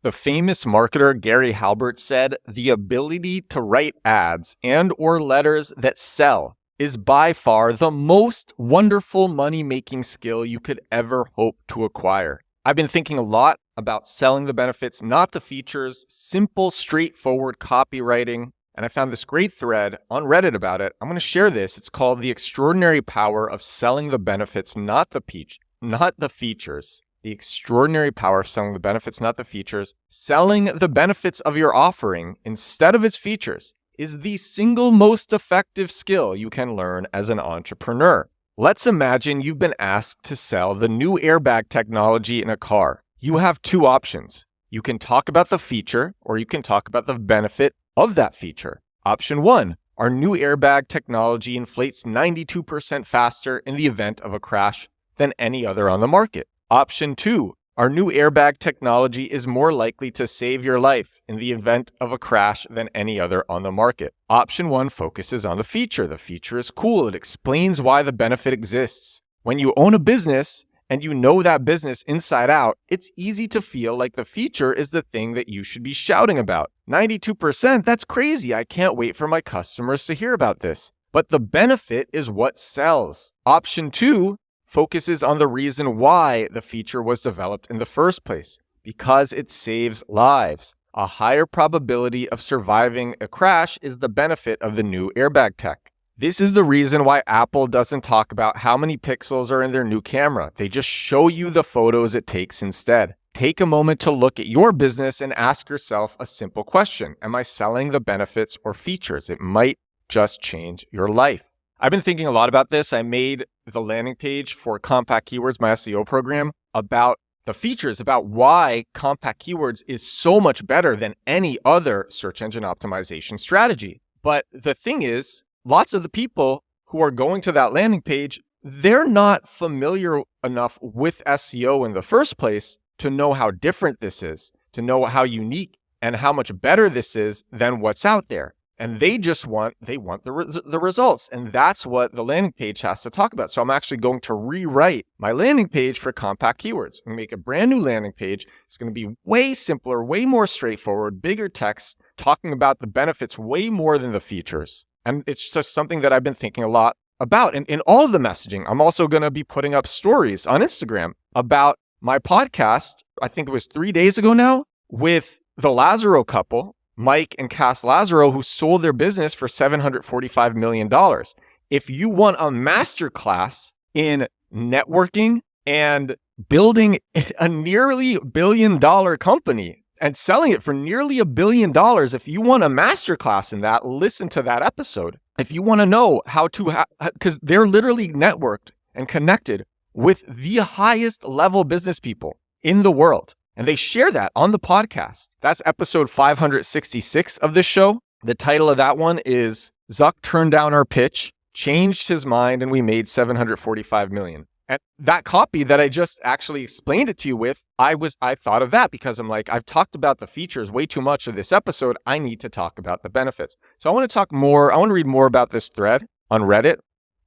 The famous marketer Gary Halbert said, "The ability to write ads and or letters that sell is by far the most wonderful money-making skill you could ever hope to acquire." I've been thinking a lot about selling the benefits, not the features, simple, straightforward copywriting. And I found this great thread on Reddit about it. I'm going to share this. It's called "The Extraordinary Power of Selling the Benefits, not the Features." The extraordinary power of selling the benefits, not the features. Selling the benefits of your offering instead of its features is the single most effective skill you can learn as an entrepreneur. Let's imagine you've been asked to sell the new airbag technology in a car. You have two options. You can talk about the feature, or you can talk about the benefit of that feature. Option 1, our new airbag technology inflates 92% faster in the event of a crash than any other on the market. Option 2, our new airbag technology is more likely to save your life in the event of a crash than any other on the market. Option 1 focuses on the feature. The feature is cool. It explains why the benefit exists. When you own a business and you know that business inside out, it's easy to feel like the feature is the thing that you should be shouting about. 92%, that's crazy. I can't wait for my customers to hear about this. But the benefit is what sells. Option 2 focuses on the reason why the feature was developed in the first place, because it saves lives. A higher probability of surviving a crash is the benefit of the new airbag tech. This is the reason why Apple doesn't talk about how many pixels are in their new camera. They just show you the photos it takes instead. Take a moment to look at your business and ask yourself a simple question. Am I selling the benefits or features? It might just change your life. I've been thinking a lot about this. I made the landing page for Compact Keywords, my SEO program, about the features, about why Compact Keywords is so much better than any other search engine optimization strategy. But the thing is, lots of the people who are going to that landing page, they're not familiar enough with SEO in the first place to know how different this is, to know how unique and how much better this is than what's out there. And they want the results. And that's what the landing page has to talk about. So I'm actually going to rewrite my landing page for Compact Keywords and make a brand new landing page. It's going to be way simpler, way more straightforward, bigger text, talking about the benefits way more than the features. And it's just something that I've been thinking a lot about. And in all of the messaging, I'm also going to be putting up stories on Instagram about my podcast. I think it was 3 days ago now, with the Lazaro couple, Mike and Cass Lazaro, who sold their business for $745 million. If you want a masterclass in networking and building a nearly $1 billion company and selling it for nearly $1 billion, if you want a masterclass in that, listen to that episode. If you want to know how to, because they're literally networked and connected with the highest level business people in the world. And they share that on the podcast. That's episode 566 of this show. The title of that one is "Zuck Turned Down Our Pitch, Changed His Mind, and We Made $745 Million." And that copy that I just actually explained it to you with, I thought of that because I'm like, I've talked about the features way too much of this episode. I need to talk about the benefits. So I want to talk more. I want to read more about this thread on Reddit.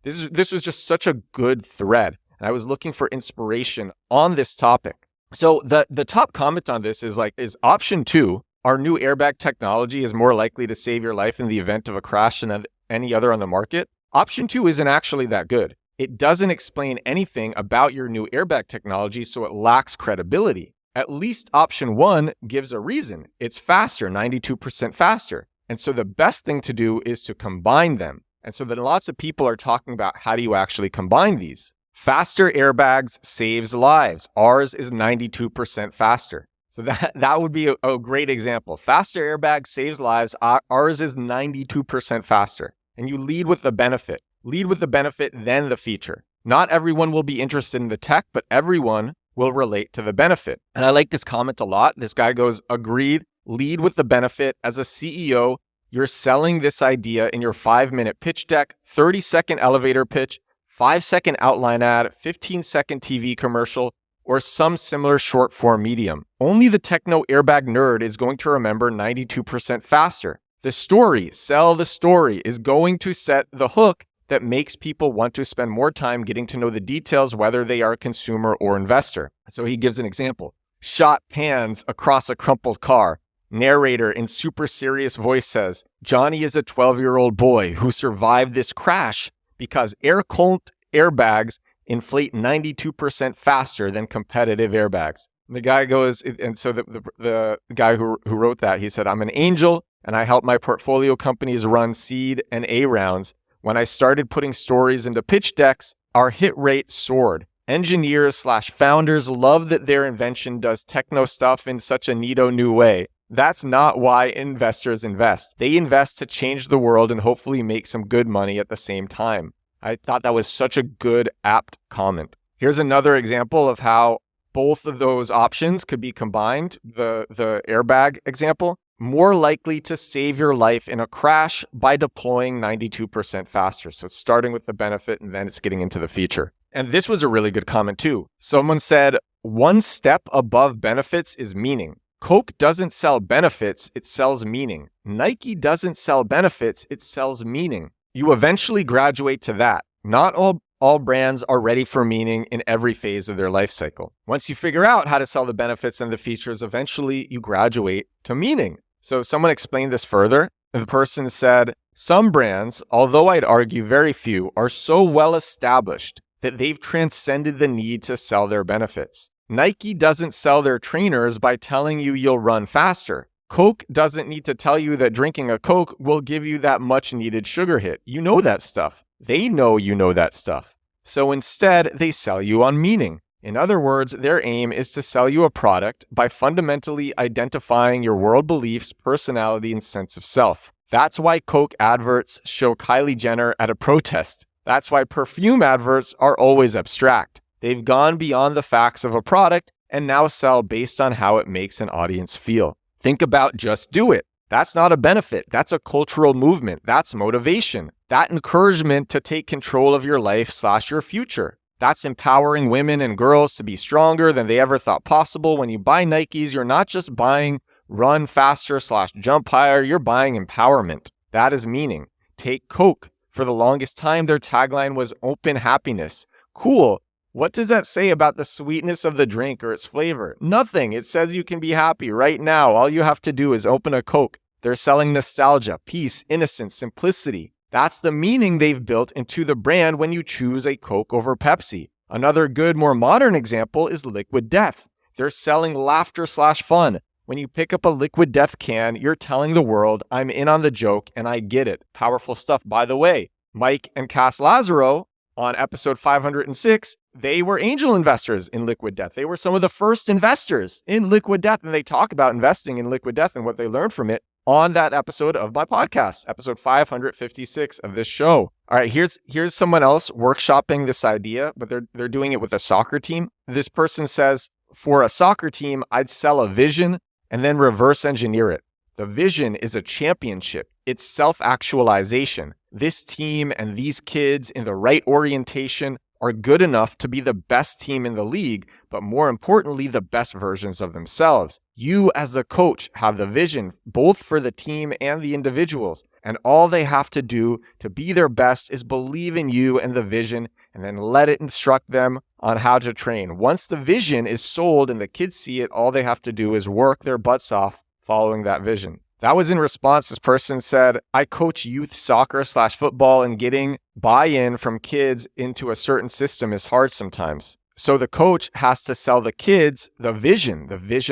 This was just such a good thread. And I was looking for inspiration on this topic. So the top comment on this is option 2, our new airbag technology is more likely to save your life in the event of a crash than any other on the market. Option 2 isn't actually that good. It doesn't explain anything about your new airbag technology, so it lacks credibility. At least option 1 gives a reason. It's faster, 92% faster. And so the best thing to do is to combine them. And so then lots of people are talking about, how do you actually combine these? Faster airbags saves lives. Ours is 92% faster. So that would be a great example. Faster airbag saves lives. Ours is 92% faster. And you lead with the benefit. Lead with the benefit, then the feature. Not everyone will be interested in the tech, but everyone will relate to the benefit. And I like this comment a lot. This guy goes, agreed, lead with the benefit. As a CEO, you're selling this idea in your 5-minute pitch deck, 30-second elevator pitch, 5-second outline ad, 15-second TV commercial, or some similar short form medium. Only the techno airbag nerd is going to remember 92% faster. The story, sell the story, is going to set the hook that makes people want to spend more time getting to know the details, whether they are a consumer or investor. So he gives an example. Shot pans across a crumpled car. Narrator in super serious voice says, Johnny is a 12-year-old boy who survived this crash because air-cooled airbags inflate 92% faster than competitive airbags. The guy goes, and so the guy who wrote that, he said, I'm an angel and I help my portfolio companies run seed and A rounds. When I started putting stories into pitch decks, our hit rate soared. Engineers/founders love that their invention does techno stuff in such a neato new way. That's not why investors invest. They invest to change the world and hopefully make some good money at the same time. I thought that was such a good, apt comment. Here's another example of how both of those options could be combined. The airbag example, more likely to save your life in a crash by deploying 92% faster. So it's starting with the benefit and then it's getting into the feature. And this was a really good comment too. Someone said, one step above benefits is meaning. Coke doesn't sell benefits, it sells meaning. Nike doesn't sell benefits, it sells meaning. You eventually graduate to that. Not all brands are ready for meaning in every phase of their life cycle. Once you figure out how to sell the benefits and the features, eventually you graduate to meaning. So someone explained this further. The person said, some brands, although I'd argue very few, are so well established that they've transcended the need to sell their benefits. Nike doesn't sell their trainers by telling you you'll run faster. Coke doesn't need to tell you that drinking a Coke will give you that much needed sugar hit. You know that stuff. They know you know that stuff. So instead, they sell you on meaning. In other words, their aim is to sell you a product by fundamentally identifying your world beliefs, personality, and sense of self. That's why Coke adverts show Kylie Jenner at a protest. That's why perfume adverts are always abstract. They've gone beyond the facts of a product and now sell based on how it makes an audience feel. Think about Just Do It. That's not a benefit. That's a cultural movement. That's motivation. That encouragement to take control of your life/your future. That's empowering women and girls to be stronger than they ever thought possible. When you buy Nikes, you're not just buying run faster/jump higher. You're buying empowerment. That is meaning. Take Coke. For the longest time, their tagline was open happiness. Cool. What does that say about the sweetness of the drink or its flavor? Nothing. It says you can be happy right now. All you have to do is open a Coke. They're selling nostalgia, peace, innocence, simplicity. That's the meaning they've built into the brand when you choose a Coke over Pepsi. Another good, more modern example is Liquid Death. They're selling laughter/fun. When you pick up a Liquid Death can, you're telling the world, I'm in on the joke and I get it. Powerful stuff. By the way, Mike and Cass Lazaro on episode 506, they were angel investors in Liquid Death. They were some of the first investors in Liquid Death, and they talk about investing in Liquid Death and what they learned from it on that episode of my podcast, episode 556 of this show. All right, here's someone else workshopping this idea, but they're doing it with a soccer team. This person says, for a soccer team, I'd sell a vision and then reverse engineer it. The vision is a championship. It's self-actualization. This team and these kids in the right orientation are good enough to be the best team in the league, but more importantly, the best versions of themselves. You as the coach have the vision, both for the team and the individuals. And all they have to do to be their best is believe in you and the vision, and then let it instruct them on how to train. Once the vision is sold and the kids see it, all they have to do is work their butts off following that vision. That was in response. This person said, I coach youth soccer/football, and getting buy-in from kids into a certain system is hard sometimes. So the coach has to sell the kids the vision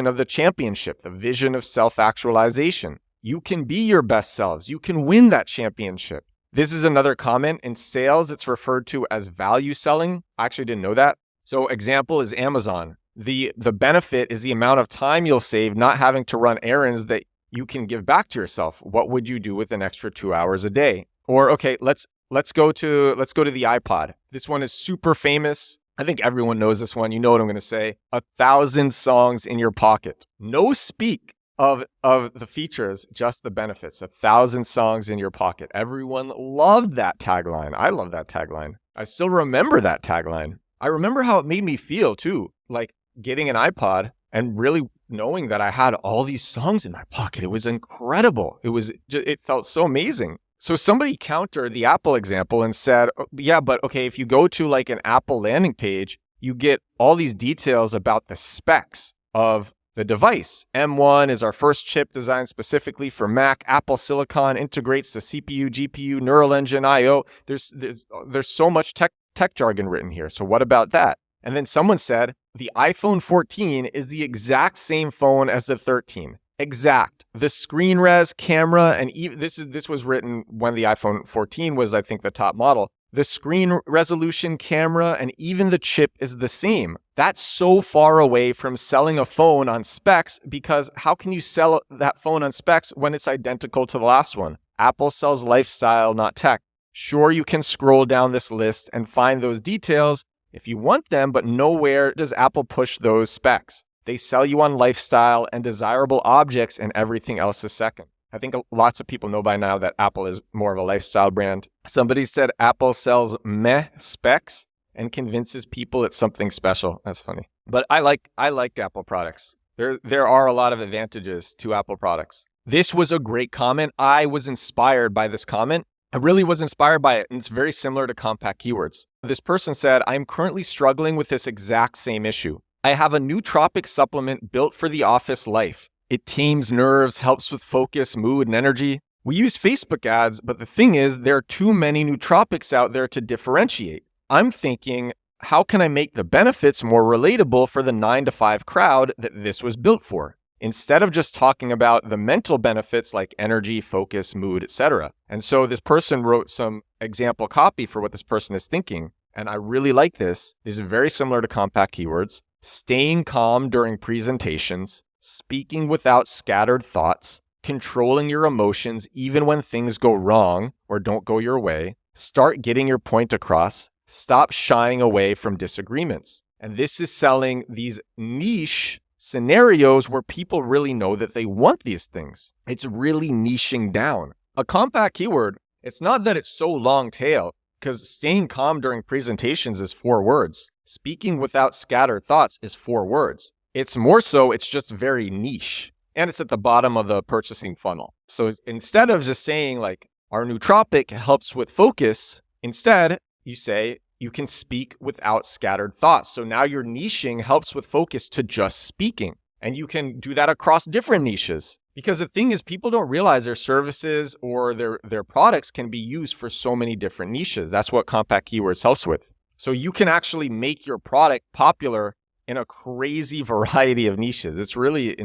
of the championship, the vision of self-actualization. You can be your best selves. You can win that championship. This is another comment. In sales, it's referred to as value selling. I actually didn't know that. So example is Amazon. The benefit is the amount of time you'll save not having to run errands that you can give back to yourself. What would you do with an extra 2 hours a day? Or okay, let's go to the iPod. This one is super famous. I think everyone knows this one. You know what I'm going to say. 1,000 songs in your pocket. No speak of the features, just the benefits. 1,000 songs in your pocket. Everyone loved that tagline. I love that tagline. I still remember that tagline. I remember how it made me feel too, like getting an iPod and really knowing that I had all these songs in my pocket. It was incredible. It felt so amazing. So somebody countered the Apple example and said, yeah, but okay, if you go to like an Apple landing page, you get all these details about the specs. of the device. M1 is our first chip designed specifically for Mac. Apple Silicon integrates the CPU, GPU, neural engine, I/O. There's so much tech jargon written here. So what about that? And then someone said the iPhone 14 is the exact same phone as the 13. Exact. The screen res, camera, and even this was written when the iPhone 14 was, I think, the top model. The screen resolution, camera, and even the chip is the same. That's so far away from selling a phone on specs, because how can you sell that phone on specs when it's identical to the last one? Apple sells lifestyle, not tech. Sure, you can scroll down this list and find those details if you want them, but nowhere does Apple push those specs. They sell you on lifestyle and desirable objects, and everything else is second. I think lots of people know by now that Apple is more of a lifestyle brand. Somebody said Apple sells meh specs and convinces people it's something special. That's funny. But I like Apple products. There are a lot of advantages to Apple products. This was a great comment. I was inspired by this comment. I really was inspired by it, and it's very similar to compact keywords. This person said, I'm currently struggling with this exact same issue. I have a nootropic supplement built for the office life. It tames nerves, helps with focus, mood, and energy. We use Facebook ads, but the thing is, there are too many nootropics out there to differentiate. I'm thinking, how can I make the benefits more relatable for the 9-to-5 crowd that this was built for? Instead of just talking about the mental benefits like energy, focus, mood, etc. And so this person wrote some example copy for what this person is thinking. And I really like this. This is very similar to compact keywords. Staying calm during presentations, speaking without scattered thoughts, controlling your emotions even when things go wrong or don't go your way, start getting your point across, stop shying away from disagreements. And this is selling these niche scenarios where people really know that they want these things. It's really niching down. A compact keyword, it's not that it's so long tail, because staying calm during presentations is 4 words. Speaking without scattered thoughts is 4 words. It's more so, it's just very niche. And it's at the bottom of the purchasing funnel. So instead of just saying like, our nootropic helps with focus, instead you say, you can speak without scattered thoughts. So now your niching helps with focus to just speaking. And you can do that across different niches. Because the thing is, people don't realize their services or their products can be used for so many different niches. That's what compact keywords helps with. So you can actually make your product popular in a crazy variety of niches. It's really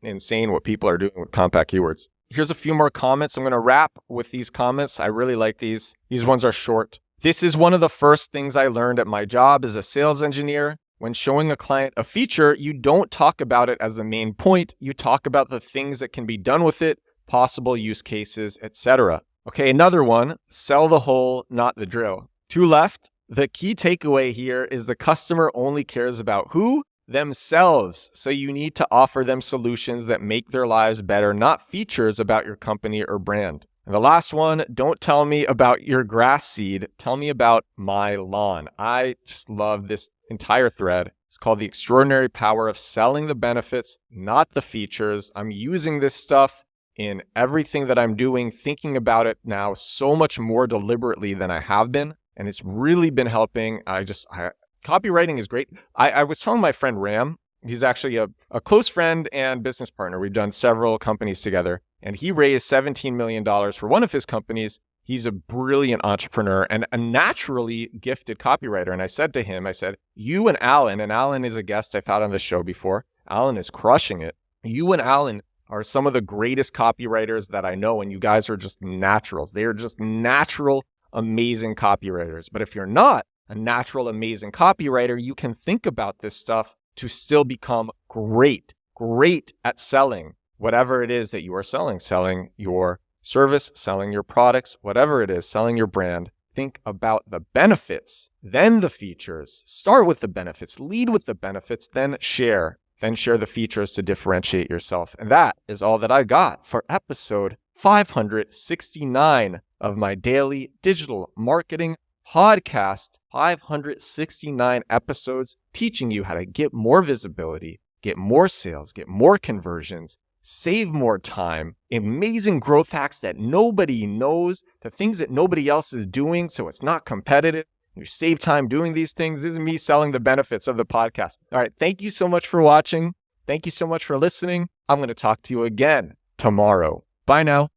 insane what people are doing with compact keywords. Here's a few more comments. I'm going to wrap with these comments. I really like these. These ones are short. This is one of the first things I learned at my job as a sales engineer. When showing a client a feature, you don't talk about it as the main point. You talk about the things that can be done with it, possible use cases, etc. Okay, another one, sell the hole, not the drill. 2 left. The key takeaway here is the customer only cares about who? Themselves. So you need to offer them solutions that make their lives better, not features about your company or brand. And the last one, don't tell me about your grass seed. Tell me about my lawn. I just love this entire thread. It's called The Extraordinary Power of Selling the Benefits, Not the Features. I'm using this stuff in everything that I'm doing, thinking about it now so much more deliberately than I have been. And it's really been helping. Copywriting is great. I was telling my friend Ram, he's actually a close friend and business partner. We've done several companies together. And he raised $17 million for one of his companies. He's a brilliant entrepreneur and a naturally gifted copywriter. And I said to him, you and Alan is a guest I've had on the show before. Alan is crushing it. You and Alan are some of the greatest copywriters that I know. And you guys are just naturals. They are just natural, amazing copywriters. But if you're not a natural, amazing copywriter, you can think about this stuff to still become great at selling whatever it is that you are selling your service, selling your products, whatever it is, selling your brand. Think about the benefits, then the features. Start with the benefits, lead with the benefits, then share the features to differentiate yourself. And that is all that I got for episode 569 of my daily digital marketing podcast. 569 episodes teaching you how to get more visibility, get more sales, get more conversions, save more time, amazing growth hacks that nobody knows, the things that nobody else is doing, so it's not competitive. You save time doing these things. This is me selling the benefits of the podcast. All right. Thank you so much for watching. Thank you so much for listening. I'm going to talk to you again tomorrow. Bye now.